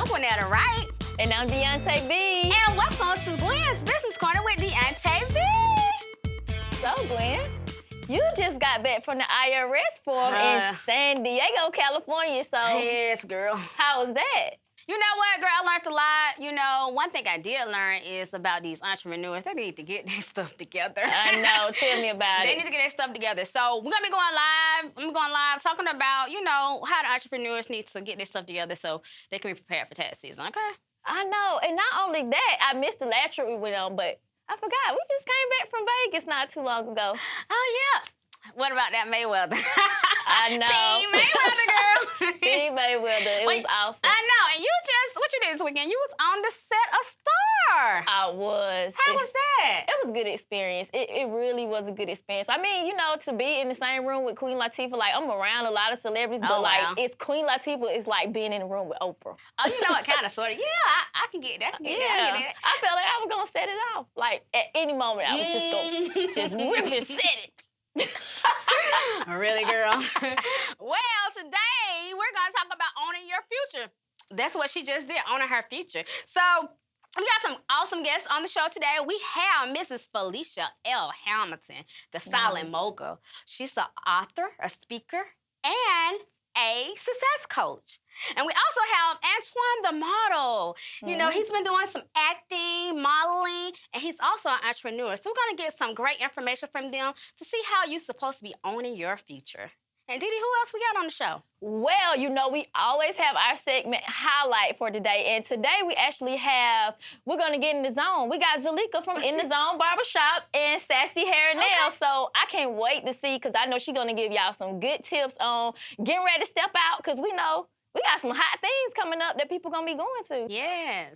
I'm Gwennetta, Wright. And I'm Deonta B. And welcome to Gwen's Business Corner with Deonta B. So, Gwen, you just got back from the IRS forum in San Diego, California. So, yes, girl. How was that? You know what, girl? I learned a lot. You know, one thing I did learn is about these entrepreneurs. They need to get their stuff together. I know. Tell me about They it. need to get their stuff together. So we're going to be going live. I'm going live talking about, you know, how the entrepreneurs need to get their stuff together so they can be prepared for tax season, okay? I know. And not only that, I missed the last trip we went on, but I forgot. We just came back from Vegas not too long ago. Oh, yeah. What about that Mayweather? I know. Team Mayweather, girl. Team Mayweather. It was awesome. I know. And what you did this weekend? You was on the set of Star. I was. How was that? It was a good experience. It really was a good experience. I mean, you know, to be in the same room with Queen Latifah, like, I'm around a lot of celebrities, but, like, it's Queen Latifah is like being in a room with Oprah. Oh, you know what, kind of, sort of. Yeah, I can get that. I felt like I was going to set it off. Like, at any moment, I was just going to just rip and set it. Really, girl? Well, today we're going to talk about owning your future. That's what she just did, owning her future. So we got some awesome guests on the show today. We have Mrs. Felicia L Hamilton, the Silent Mogul. She's an author, a speaker, and a success coach. And we also have Antoine DaModel. You know, he's been doing some acting, modeling, and he's also an entrepreneur. So we're going to get some great information from them to see how you're supposed to be owning your future. And Didi, who else we got on the show? Well, you know, we always have our segment highlight for today. And today we're going to get in the zone. We got Zuleika from In the Zone Barbershop and Sassy Hair and Nails. So I can't wait to see, because I know she's going to give y'all some good tips on getting ready to step out, because we know we got some hot things coming up that people going to be going to. Yes.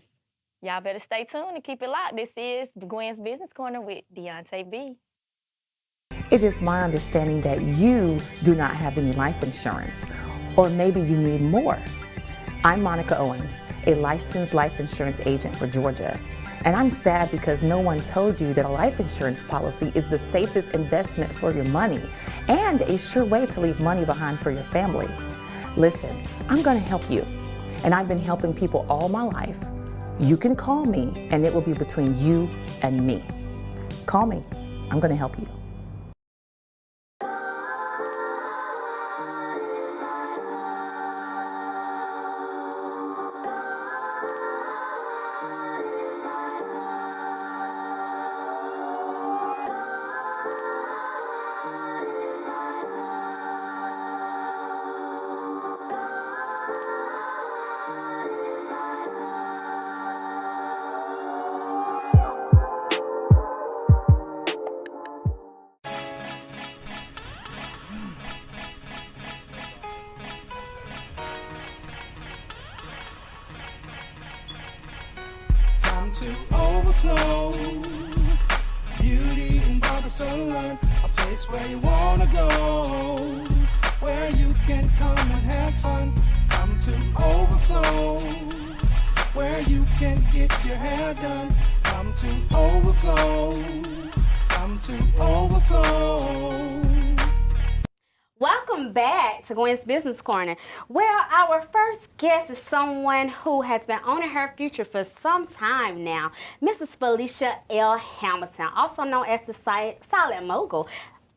Y'all better stay tuned and keep it locked. This is Gwen's Business Corner with Deonta B. It is my understanding that you do not have any life insurance, or maybe you need more. I'm Monica Owens, a licensed life insurance agent for Georgia. And I'm sad because no one told you that a life insurance policy is the safest investment for your money and a sure way to leave money behind for your family. Listen, I'm going to help you. And I've been helping people all my life. You can call me and it will be between you and me. Call me. I'm going to help you. To overflow, beauty and barber salon, a place where you wanna go, where you can come and have fun. Come to overflow, where you can get your hair done. Come to overflow, come to overflow. Welcome back to Gwen's Business Corner. Well, our first guest is someone who has been owning her future for some time now, Mrs. Felicia L Hamilton, also known as the Silent Mogul.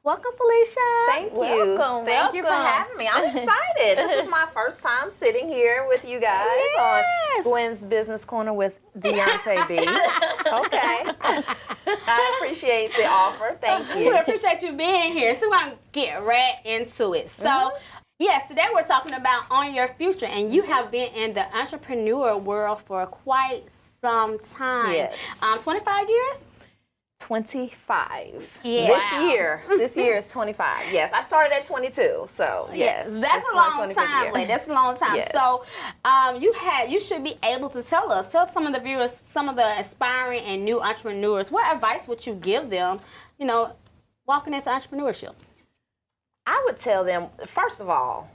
Welcome, Felicia. Thank you. Thank you for having me. I'm excited. This is my first time sitting here with you guys on Gwen's Business Corner with Deonta B. Okay. I appreciate the offer. Thank you. We appreciate you being here. So we're going to get right into it. So, yes, today we're talking about owning your future, and you have been in the entrepreneur world for quite some time. Yes. 25 years? 25. Yeah. This year is 25. Yes, I started at 22. So yes, that's a long time. Like, that's a long time. Yes. So, you should be able to tell some of the viewers, some of the aspiring and new entrepreneurs, what advice would you give them? You know, walking into entrepreneurship. I would tell them, first of all,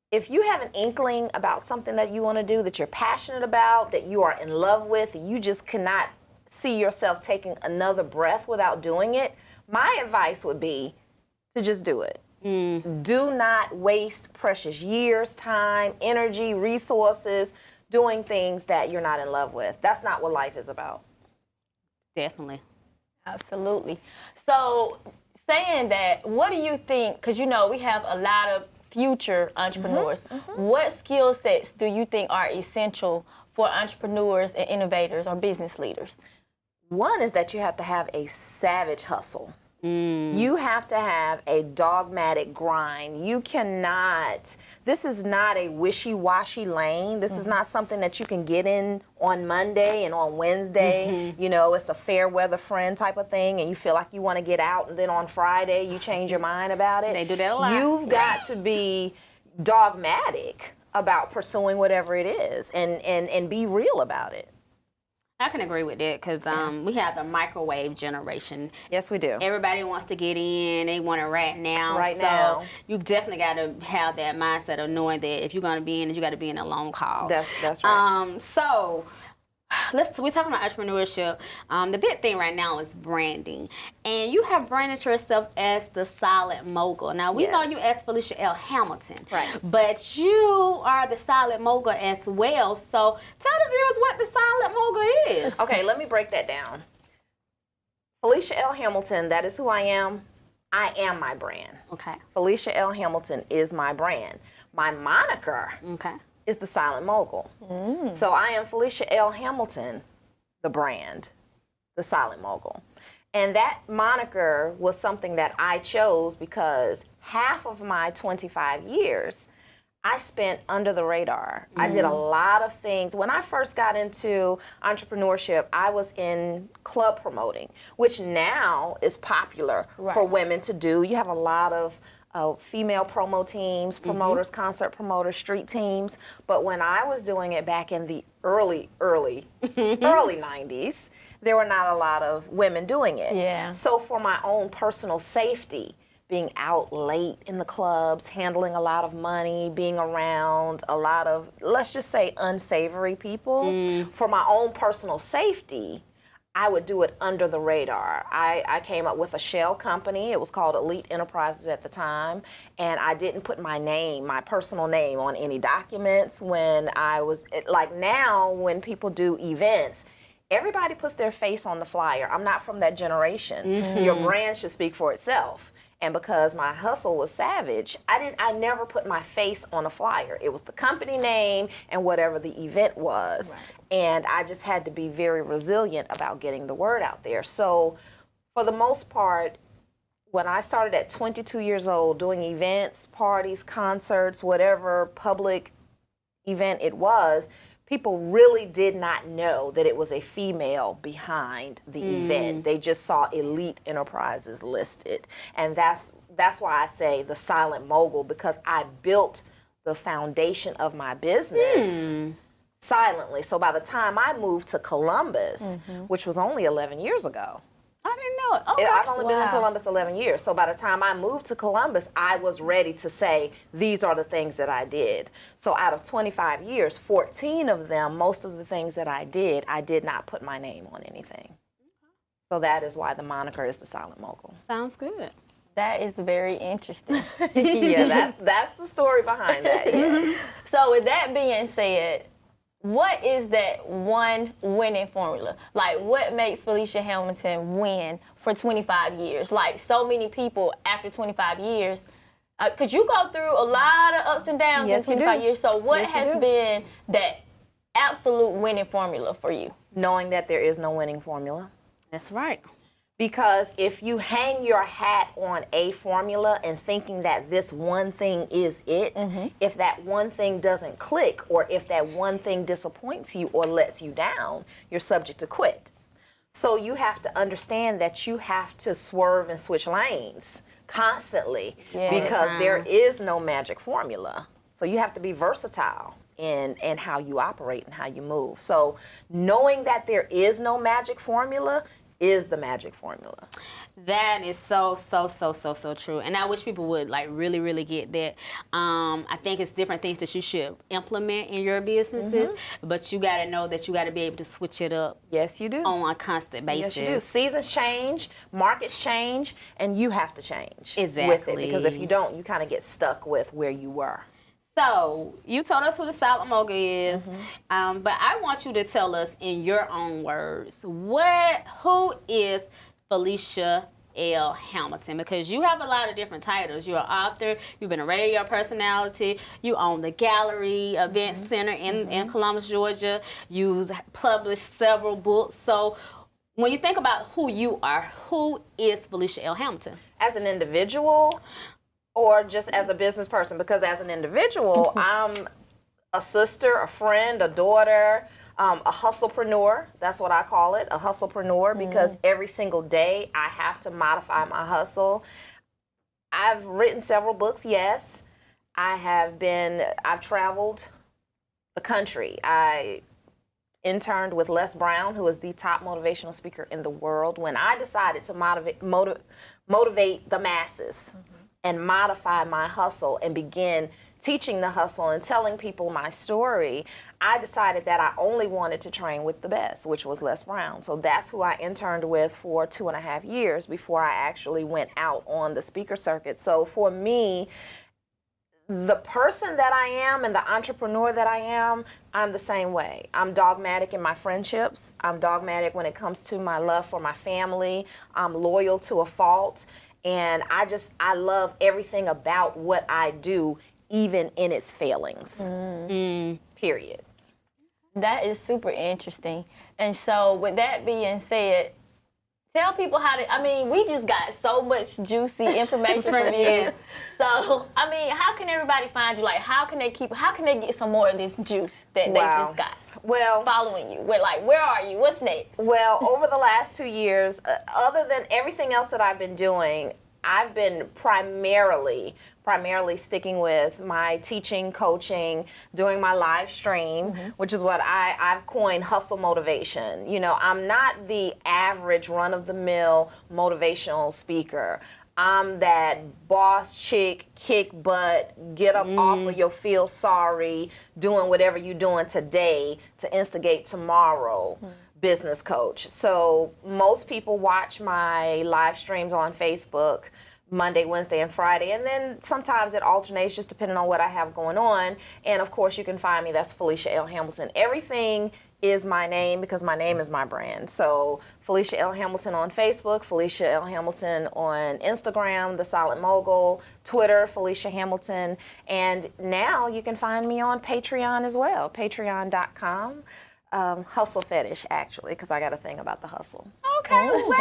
if you have an inkling about something that you want to do, that you're passionate about, that you are in love with, you just cannot see yourself taking another breath without doing it, my advice would be to just do it. Do not waste precious years, time, energy, resources doing things that you're not in love with. That's not what life is about. Definitely. Absolutely. So, saying that, what do you think, because you know we have a lot of future entrepreneurs, what skill sets do you think are essential for entrepreneurs and innovators or business leaders? One is that you have to have a savage hustle. You have to have a dogmatic grind. You cannot, this is not a wishy-washy lane. This is not something that you can get in on Monday and on Wednesday. You know, it's a fair weather friend type of thing, and you feel like you want to get out, and then on Friday you change your mind about it. They do that a lot. You've got to be dogmatic about pursuing whatever it is and be real about it. I can agree with that because we have the microwave generation. Yes, we do. Everybody wants to get in. They want it right now. So you definitely got to have that mindset of knowing that if you're going to be in it, you got to be in a long haul. That's right. So we're talking about entrepreneurship. The big thing right now is branding. And you have branded yourself as the Silent Mogul. Now, we know you as Felicia L Hamilton. Right. But you are the Silent Mogul as well. So tell the viewers what the Silent Mogul is. Okay, let me break that down. Felicia L Hamilton, that is who I am. I am my brand. Okay. Felicia L Hamilton is my brand. My moniker is the Silent Mogul. So I am Felicia L Hamilton, the brand, the Silent Mogul. And that moniker was something that I chose because half of my 25 years I spent under the radar. I did a lot of things. When I first got into entrepreneurship, I was in club promoting, which now is popular for women to do. You have a lot of female promo teams, promoters, concert promoters, street teams. But when I was doing it back in the early 90s, there were not a lot of women doing it. Yeah. So for my own personal safety, being out late in the clubs, handling a lot of money, being around a lot of, let's just say, unsavory people, for my own personal safety, I would do it under the radar. I came up with a shell company. It was called Elite Enterprises at the time, and I didn't put my name, my personal name, on any documents. When I was, like now, when people do events, everybody puts their face on the flyer. I'm not from that generation. Your brand should speak for itself. And because my hustle was savage, I never put my face on a flyer. It was the company name and whatever the event was. And I just had to be very resilient about getting the word out there. So for the most part, when I started at 22 years old doing events, parties, concerts, whatever public event it was, people really did not know that it was a female behind the event. They just saw Elite Enterprises listed. And that's why I say the Silent Mogul, because I built the foundation of my business silently. So by the time I moved to Columbus, which was only 11 years ago, I didn't know it. Okay. I've only been in Columbus 11 years. So by the time I moved to Columbus, I was ready to say, these are the things that I did. So out of 25 years, 14 of them, most of the things that I did not put my name on anything. So that is why the moniker is the Silent Mogul. Sounds good. That is very interesting. Yeah, that's the story behind that, yes. So with that being said, what is that one winning formula? Like, what makes Felicia Hamilton win for 25 years? Like, so many people after 25 years, could you go through a lot of ups and downs in 25 years? So what has been that absolute winning formula for you? Knowing that there is no winning formula. That's right. Because if you hang your hat on a formula and thinking that this one thing is it, if that one thing doesn't click, or if that one thing disappoints you or lets you down, you're subject to quit. So you have to understand that you have to swerve and switch lanes constantly because there is no magic formula. So you have to be versatile in how you operate and how you move. So knowing that there is no magic formula is the magic formula. That is so true. And I wish people would like really get that. I think it's different things that you should implement in your businesses, but you got to know that you got to be able to switch it up. Yes, you do. On a constant basis. Yes, you do. Seasons change, markets change, and you have to change exactly with it, because if you don't, you kind of get stuck with where you were. So, you told us who the Silent Mogul is, but I want you to tell us in your own words, who is Felicia L Hamilton? Because you have a lot of different titles. You're an author, you've been a radio personality, you own the Gallery Event Center in Columbus, Georgia. You've published several books. So, when you think about who you are, who is Felicia L Hamilton? As an individual, or just as a business person? Because as an individual, I'm a sister, a friend, a daughter, a hustlepreneur. That's what I call it, a hustlepreneur, because every single day I have to modify my hustle. I've written several books, yes. I've traveled the country. I interned with Les Brown, who is the top motivational speaker in the world, when I decided to motivate the masses and modify my hustle and begin teaching the hustle and telling people my story. I decided that I only wanted to train with the best, which was Les Brown. So that's who I interned with for 2.5 years before I actually went out on the speaker circuit. So for me, the person that I am and the entrepreneur that I am, I'm the same way. I'm dogmatic in my friendships. I'm dogmatic when it comes to my love for my family. I'm loyal to a fault. And I love everything about what I do, even in its failings. Period. That is super interesting. And so with that being said, tell people how to, I mean, we just got so much juicy information from you. So, I mean, how can everybody find you? Like, how can they get some more of this juice that they just got? Well, following you. Where are you? What's next? Well, over the last 2 years, other than everything else that I've been doing, I've been primarily sticking with my teaching, coaching, doing my live stream, which is what I've coined hustle motivation. You know, I'm not the average run-of-the-mill motivational speaker. I'm that boss chick, kick butt, get up off of your feel sorry, doing whatever you're doing today to instigate tomorrow. Business coach. So most people watch my live streams on Facebook Monday, Wednesday, and Friday, and then sometimes it alternates just depending on what I have going on. And of course you can find me, that's Felicia L Hamilton. Everything is my name because my name is my brand. So Felicia L Hamilton on Facebook, Felicia L Hamilton on Instagram, The Silent Mogul, Twitter, Felicia Hamilton, and now you can find me on Patreon as well, patreon.com. Hustle fetish, actually, because I got a thing about the hustle. Okay, well, we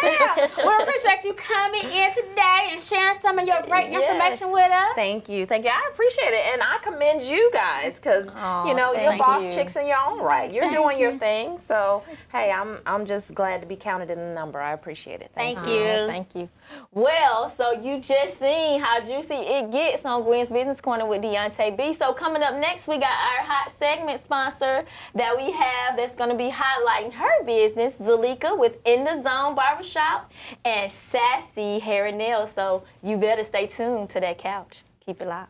appreciate you coming in today and sharing some of your great information with us. Thank you. I appreciate it, and I commend you guys because you know you're boss chicks in your own right. You're doing your thing, so hey, I'm just glad to be counted in the number. I appreciate it. Thank you. Thank you. Well, so you just seen how juicy it gets on Gwen's Business Corner with Deonta B. So coming up next, we got our hot segment sponsor that we have that's going to be highlighting her business, Zuleika with In the Zone Barbershop and Sassy Hair and Nails. So you better stay tuned to that couch. Keep it live.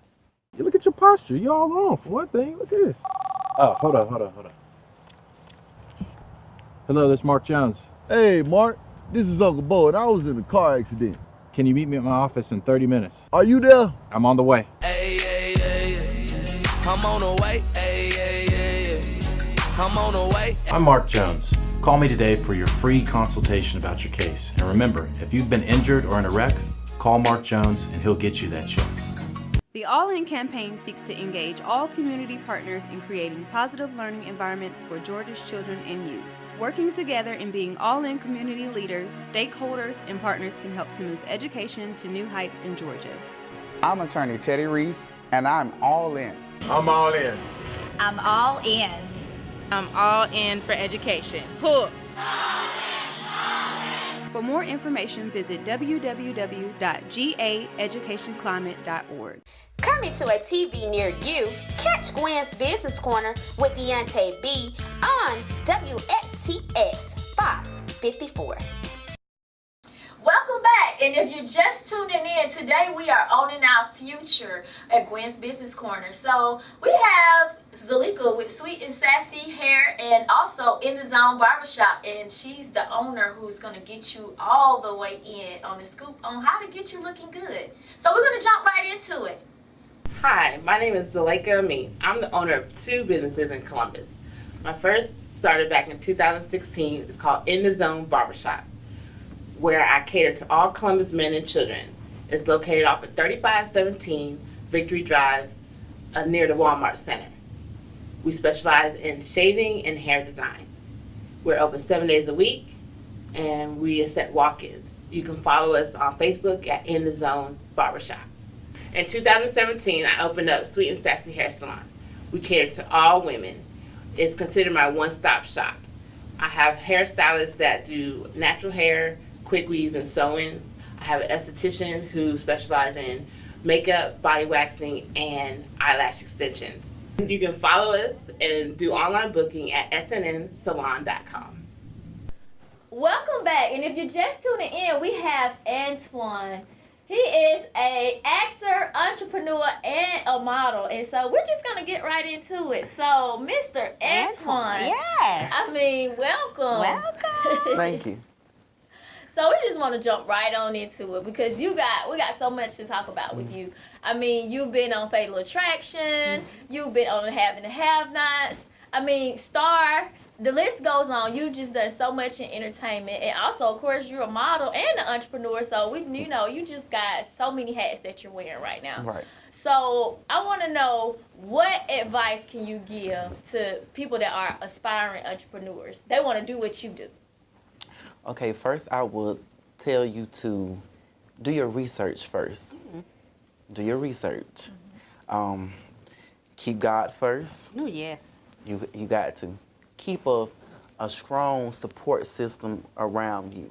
You look at your posture. You're all wrong for one thing. Look at this. Oh, hold on. Hello, this is Mark Jones. Hey, Mark. This is Uncle Bo, and I was in a car accident. Can you meet me at my office in 30 minutes? Are you there? I'm on the way. I'm on the way. I'm on the way. I'm Mark Jones. Call me today for your free consultation about your case. And remember, if you've been injured or in a wreck, call Mark Jones and he'll get you that check. The All In campaign seeks to engage all community partners in creating positive learning environments for Georgia's children and youth. Working together and being all-in community leaders, stakeholders, and partners can help to move education to new heights in Georgia. I'm attorney Teddy Reese, and I'm all in. I'm all in. I'm all in. I'm all in for education. Hook. For more information, visit www.gaeducationclimate.org. Coming to a TV near you, catch Gwen's Business Corner with Deonta B on WXTX 554. Welcome back, and if you're just tuning in, today we are owning our future at Gwen's Business Corner. So we have Zuleika with Sweet-N-Sassy Hair and also In the Zone Barbershop, and she's the owner who's going to get you all the way in on the scoop on how to get you looking good. So we're going to jump right into it. Hi, my name is Zuleika Amin. I'm the owner of 2 businesses in Columbus. My first started back in 2016. It's called In the Zone Barbershop, where I cater to all Columbus men and children. It's located off of 3517 Victory Drive near the Walmart Center. We specialize in shaving and hair design. We're open 7 days a week, and we accept walk-ins. You can follow us on Facebook at In the Zone Barbershop. In 2017, I opened up Sweet-N-Sassy Hair Salon. We cater to all women. It's considered my one-stop shop. I have hairstylists that do natural hair, quick weaves, and sew-ins. I have an esthetician who specializes in makeup, body waxing, and eyelash extensions. You can follow us and do online booking at snnsalon.com. Welcome back, and if you're just tuning in, we have Antoine. He is an actor, entrepreneur, and a model, and so we're just gonna get right into it. So, Mr. Antoine, yes. I mean, welcome. Welcome. Thank you. So we just want to jump right on into it because we got so much to talk about with you. I mean, you've been on Fatal Attraction, you've been on Having the Have-Nots. I mean, Star. The list goes on. You just done so much in entertainment, and also, of course, you're a model and an entrepreneur. So you just got so many hats that you're wearing right now. Right. So I want to know, what advice can you give to people that are aspiring entrepreneurs? They want to do what you do. Okay, first I would tell you to do your research first. Mm-hmm. Do your research. Keep God first. Oh, yes. You got to. Keep a strong support system around you.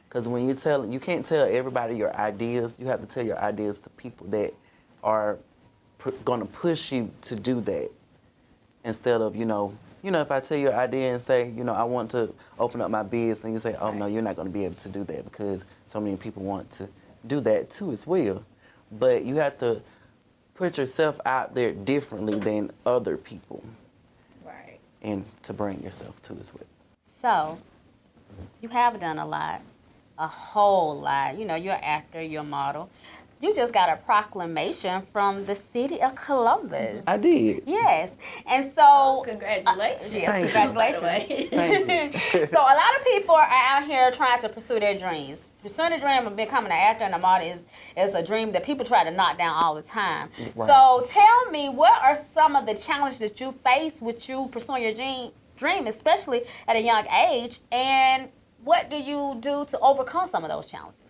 Because when you can't tell everybody your ideas. You have to tell your ideas to people that are going to push you to do that. Instead of, if I tell you an idea and say, I want to open up my business, and you say, oh, no, you're not going to be able to do that because so many people want to do that too as well. But you have to put yourself out there differently than other people. Right. And to bring yourself to as well. So, you have done a whole lot. You're an actor, you're a model. You just got a proclamation from the city of Columbus. I did. Yes. And so... Congratulations. Yes, Thank congratulations. Thank you. So a lot of people are out here trying to pursue their dreams. Pursuing the dream of becoming an actor and a model is a dream that people try to knock down all the time. Right. So tell me, what are some of the challenges that you face with you pursuing your dream, especially at a young age, and what do you do to overcome some of those challenges?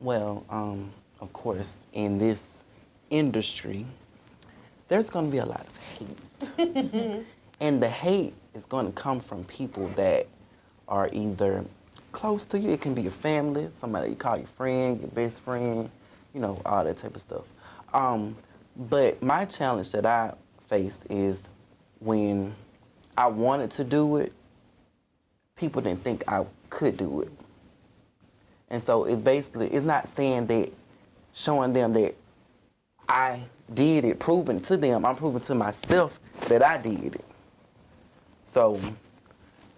Well, of course, in this industry, there's going to be a lot of hate. And the hate is going to come from people that are either close to you. It can be your family, somebody you call your friend, your best friend, all that type of stuff. But my challenge that I faced is when I wanted to do it, people didn't think I could do it. And so it's not saying that, showing them that I did it, proving to them, I'm proving to myself that I did it. So,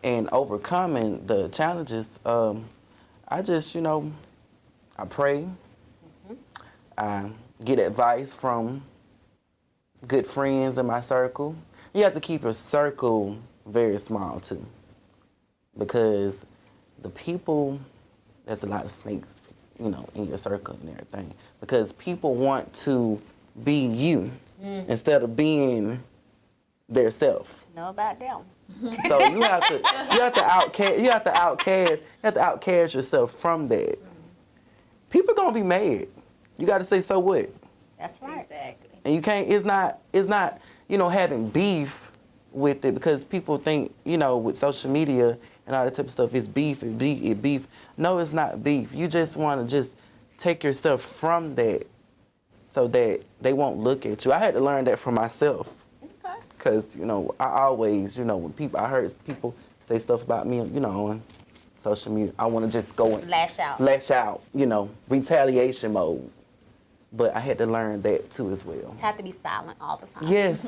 and overcoming the challenges, I just, I pray, I get advice from good friends in my circle. You have to keep your circle very small too, because the people, there's a lot of snakes, in your circle and everything, because people want to be you instead of being their self. Know about them. So you have to outcast yourself from that. People gonna be mad. You got to say, so what? That's right. Exactly. And you can't. It's not. Having beef with it, because people think with social media and all that type of stuff, it's beef. It's beef. No, it's not beef. You just want to just take yourself from that, so that they won't look at you. I had to learn that for myself. Okay. Because I always when I heard people say stuff about me on social media, I want to just go and lash out. Retaliation mode. But I had to learn that too as well. You have to be silent all the time. Yes.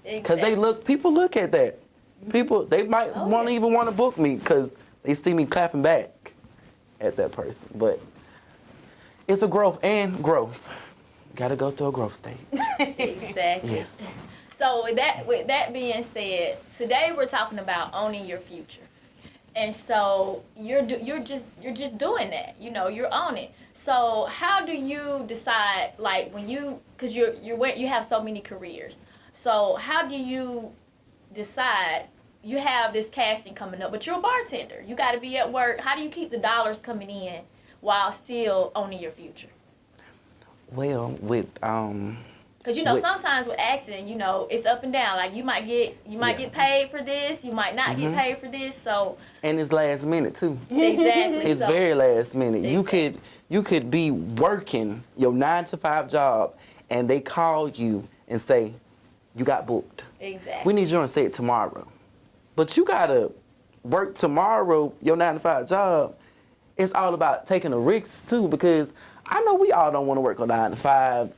Because people look at that. People, they might even want to book me because they see me clapping back at that person. But it's a growth. Gotta go through a growth stage. Exactly. Yes. So with that being said, today we're talking about owning your future. And so you're just doing that. You know, you're on it. So how do you decide, like, when because you have so many careers. So how do you decide? You have this casting coming up, but you're a bartender. You got to be at work. How do you keep the dollars coming in while still owning your future? Well, because sometimes with acting, it's up and down. Like you might get paid for this, you might not get paid for this. So and it's last minute too. Exactly. It's very last minute. Exactly. You could be working your 9-to-5 job, and they call you and say, you got booked. Exactly. We need you on set tomorrow. But you gotta work tomorrow, your 9-to-5 job. It's all about taking a risk too, because I know we all don't want to work on 9-to-5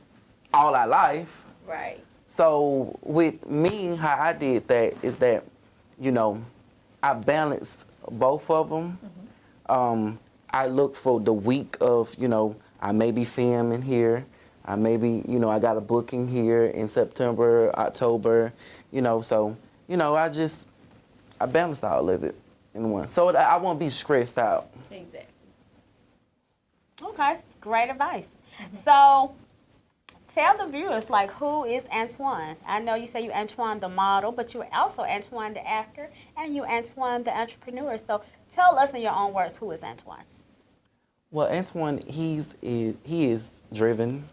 all our life. Right. So with me, how I did that is that, I balanced both of them. Mm-hmm. I look for the week of, I may be filming here. I may be, I got a booking here in September, October, so, I balanced all of it in one. So I won't be stressed out. Exactly. Okay, great advice. Mm-hmm. So tell the viewers, who is Antoine? I know you say you Antoine DaModel, but you're also Antoine the actor and you Antoine the entrepreneur. So tell us in your own words, who is Antoine? Well, Antoine, he is driven,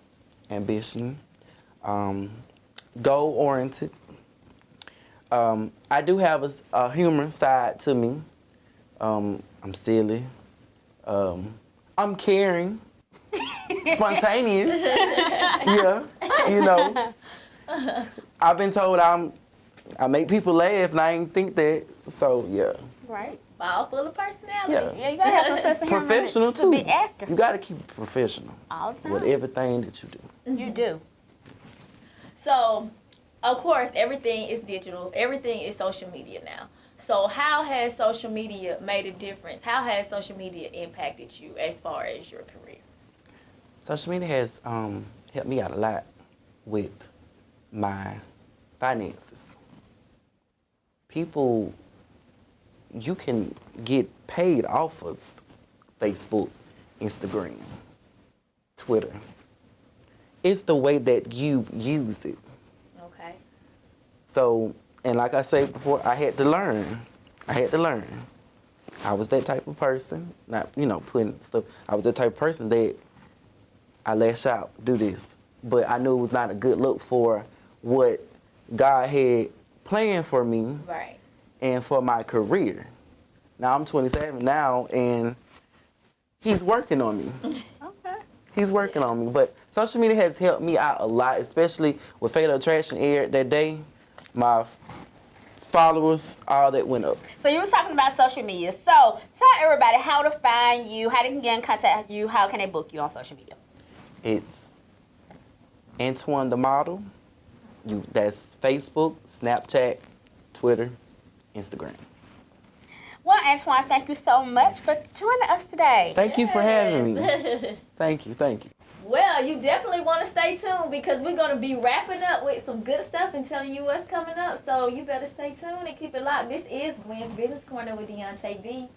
ambition, goal-oriented. I do have a humor side to me. I'm silly. I'm caring, spontaneous. Yeah, I've been told I make people laugh, and I ain't think that. So yeah. Right. Ball full of personality. Yeah, you gotta have some sense of humor professional to too. be actor. You gotta keep it professional all the time with everything that you do. Mm-hmm. You do. So, of course, everything is digital. Everything is social media now. So how has social media made a difference? How has social media impacted you as far as your career? Social media has helped me out a lot with my finances. People, you can get paid off of Facebook, Instagram, Twitter. It's the way that you use it. Okay. So, and like I said before, I had to learn. I was that type of person, not, putting stuff. I was that type of person that I lash out, do this. But I knew it was not a good look for what God had planned for me. Right. And for my career. Now I'm 27 now, and he's working on me. Okay. He's working on me. But social media has helped me out a lot, especially with Fatal Attraction aired that day. My followers, all that went up. So you was talking about social media. So tell everybody how to find you, how they can get in contact with you, how can they book you on social media? It's Antoine DaModel. That's Facebook, Snapchat, Twitter, Instagram. Well, Antoine, thank you so much for joining us today. Thank you for having me. Thank you. Well, you definitely want to stay tuned because we're going to be wrapping up with some good stuff and telling you what's coming up. So you better stay tuned and keep it locked. This is Gwen's Business Corner with Deonta B.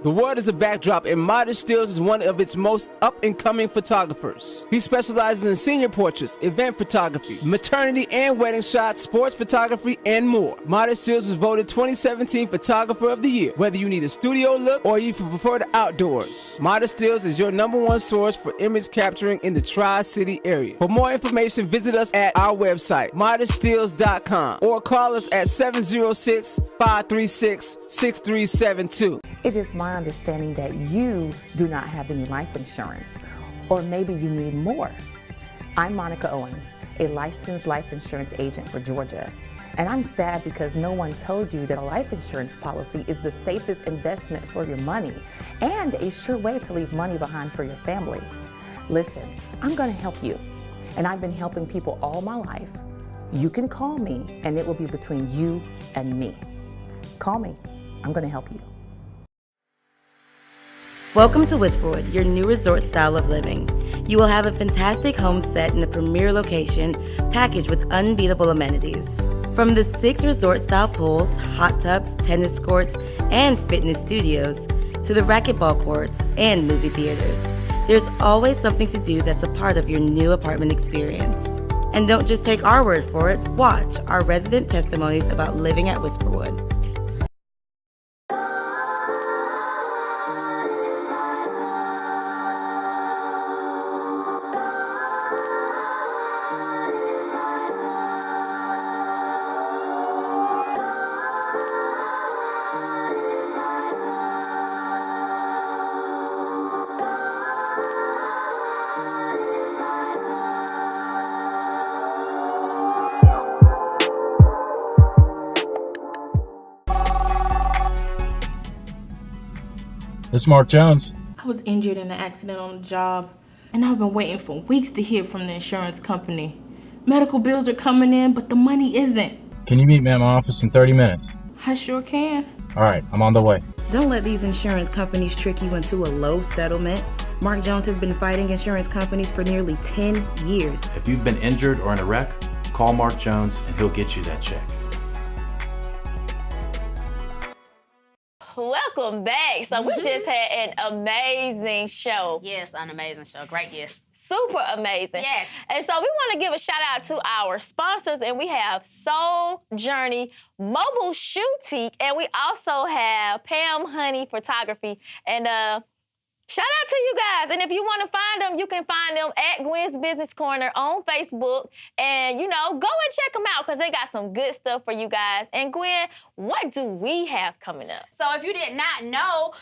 The world is a backdrop, and Modish Stills is one of its most up-and-coming photographers. He specializes in senior portraits, event photography, maternity and wedding shots, sports photography, and more. Modish Stills was voted 2017 Photographer of the Year. Whether you need a studio look or you prefer the outdoors, Modish Stills is your #1 source for image capturing in the Tri-City area. For more information, visit us at our website, modishstills.com, or call us at 706-536-6372. It is my understanding that you do not have any life insurance, or maybe you need more. I'm Monica Owens, a licensed life insurance agent for Georgia, and I'm sad because no one told you that a life insurance policy is the safest investment for your money and a sure way to leave money behind for your family. Listen, I'm going to help you, and I've been helping people all my life. You can call me, and it will be between you and me. Call me. I'm going to help you. Welcome to Whisperwood, your new resort style of living. You will have a fantastic home set in a premier location, packaged with unbeatable amenities. From the 6 resort-style pools, hot tubs, tennis courts, and fitness studios, to the racquetball courts and movie theaters, there's always something to do that's a part of your new apartment experience. And don't just take our word for it, watch our resident testimonies about living at Whisperwood. This is Mark Jones. I was injured in an accident on the job, and I've been waiting for weeks to hear from the insurance company. Medical bills are coming in, but the money isn't. Can you meet me at my office in 30 minutes? I sure can. All right, I'm on the way. Don't let these insurance companies trick you into a low settlement. Mark Jones has been fighting insurance companies for nearly 10 years. If you've been injured or in a wreck, call Mark Jones and he'll get you that check. Welcome back. So we just had an amazing show. Yes, an amazing show. Great guest. Super amazing. Yes. And so we want to give a shout out to our sponsors, and we have Soul Journey Mobile Shootique, and we also have Pam Honey Photography. And shout out to you guys. And if you want to find them, you can find them at Gwen's Business Corner on Facebook. And, you know, go and check them out because they got some good stuff for you guys. And Gwen, what do we have coming up? So if you did not know,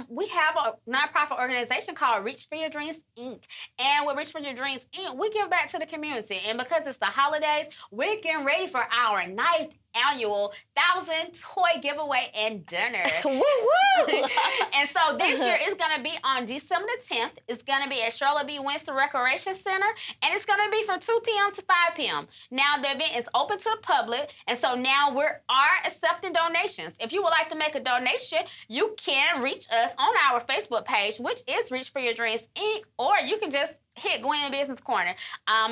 we have a nonprofit organization called Reach for Your Dreams, Inc. And with Reach for Your Dreams, Inc., we give back to the community. And because it's the holidays, we're getting ready for our 9th annual 1,000 toy giveaway and dinner. Woo woo! And so this year it's going to be on December the 10th. It's going to be at Charlotte B. Winston Recreation Center, and it's going to be from 2 p.m. to 5 p.m. Now the event is open to the public, and so now we are accepting donations. If you would like to make a donation, you can reach us on our Facebook page, which is Reach for Your Dreams, Inc., or you can just hit Gwen Business Corner.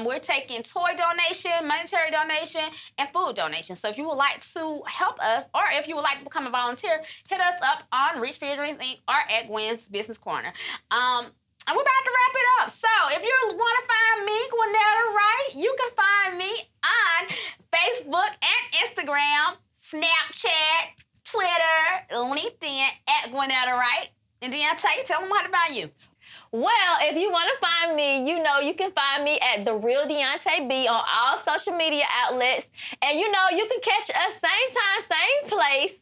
We're taking toy donation, monetary donation, and food donation. So if you would like to help us, or if you would like to become a volunteer, hit us up on Reach for Your Dreams Inc. or at Gwen's Business Corner. And we're about to wrap it up. So if you want to find me, Gwennetta Wright, you can find me on Facebook and Instagram, Snapchat, Twitter, LinkedIn at Gwennetta Wright. And Deonta, tell them how to find you. Well, if you want to find me, you know you can find me at The Real Deonta B on all social media outlets. And you know you can catch us same time, same place,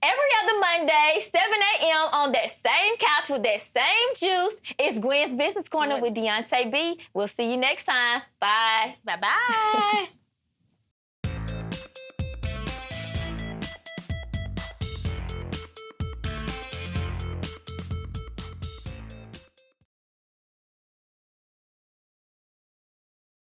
every other Monday, 7 a.m. on that same couch with that same juice. It's Gwen's Business Corner with Deonta B. We'll see you next time. Bye. Bye-bye.